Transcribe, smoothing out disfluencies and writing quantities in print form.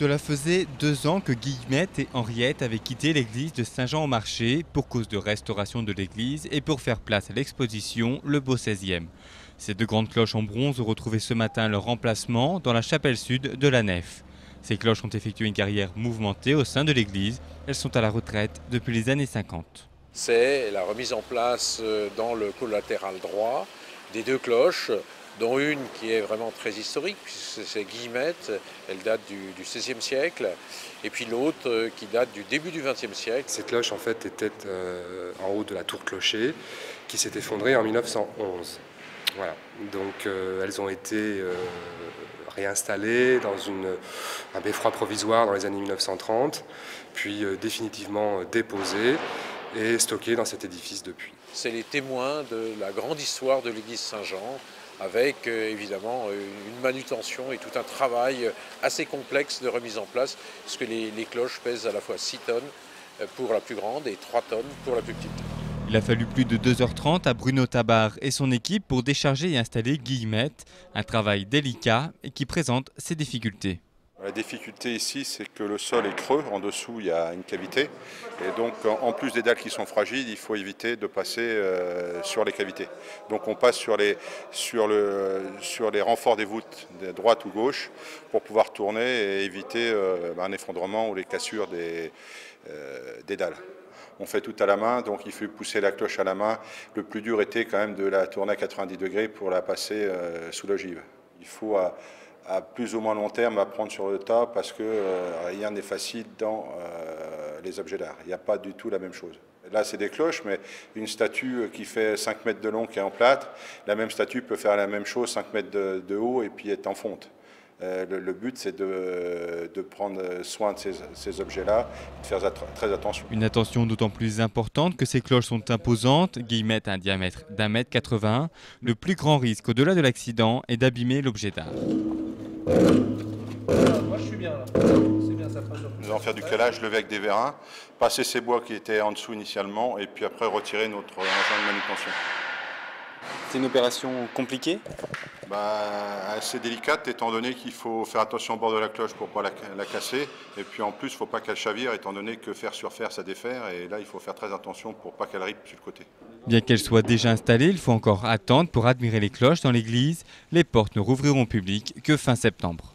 Cela faisait 2 ans que Guillemette et Henriette avaient quitté l'église de Saint-Jean-au-Marché pour cause de restauration de l'église et pour faire place à l'exposition Le Beau 16e. Ces 2 grandes cloches en bronze ont retrouvé ce matin leur remplacement dans la chapelle sud de la nef. Ces cloches ont effectué une carrière mouvementée au sein de l'église. Elles sont à la retraite depuis les années 50. C'est la remise en place dans le collatéral droit des 2 cloches, dont une qui est vraiment très historique, puisque c'est Guillemette, elle date du XVIe siècle, et puis l'autre qui date du début du XXe siècle. Ces cloches en fait étaient en haut de la tour clocher qui s'est effondrée en 1911. Voilà. Donc elles ont été réinstallées dans un beffroi provisoire dans les années 1930, puis définitivement déposées et stockées dans cet édifice depuis. C'est les témoins de la grande histoire de l'église Saint-Jean, avec évidemment une manutention et tout un travail assez complexe de remise en place, puisque les cloches pèsent à la fois 6 tonnes pour la plus grande et 3 tonnes pour la plus petite. Il a fallu plus de 2h30 à Bruno Tabar et son équipe pour décharger et installer Guillemette, un travail délicat et qui présente ses difficultés. La difficulté ici, c'est que le sol est creux, en dessous il y a une cavité, et donc en plus des dalles qui sont fragiles, il faut éviter de passer sur les cavités. Donc on passe sur les renforts des voûtes, de droite ou gauche, pour pouvoir tourner et éviter un effondrement ou les cassures des dalles. On fait tout à la main, donc il faut pousser la cloche à la main. Le plus dur était quand même de la tourner à 90 degrés pour la passer sous l'ogive. Il faut à plus ou moins long terme apprendre sur le tas parce que rien n'est facile dans les objets d'art. Il n'y a pas du tout la même chose. Là, c'est des cloches, mais une statue qui fait 5 mètres de long qui est en plâtre, la même statue peut faire la même chose, 5 mètres de haut et puis être en fonte. Le but, c'est de prendre soin de ces objets-là, de faire très attention. Une attention d'autant plus importante que ces cloches sont imposantes. Guillemette a un diamètre d'1,81 m. Le plus grand risque, au-delà de l'accident, est d'abîmer l'objet d'art. Moi je suis bien là, c'est bien, ça fera sur. Nous allons faire du calage, lever avec des vérins, passer ces bois qui étaient en dessous initialement et puis après retirer notre engin de manutention. C'est une opération compliquée ? Assez délicate étant donné qu'il faut faire attention au bord de la cloche pour ne pas la casser et puis en plus il ne faut pas qu'elle chavire étant donné que fer sur fer ça défaire et là il faut faire très attention pour pas qu'elle ripe sur le côté. Bien qu'elles soient déjà installées, il faut encore attendre pour admirer les cloches dans l'église. Les portes ne rouvriront public que fin septembre.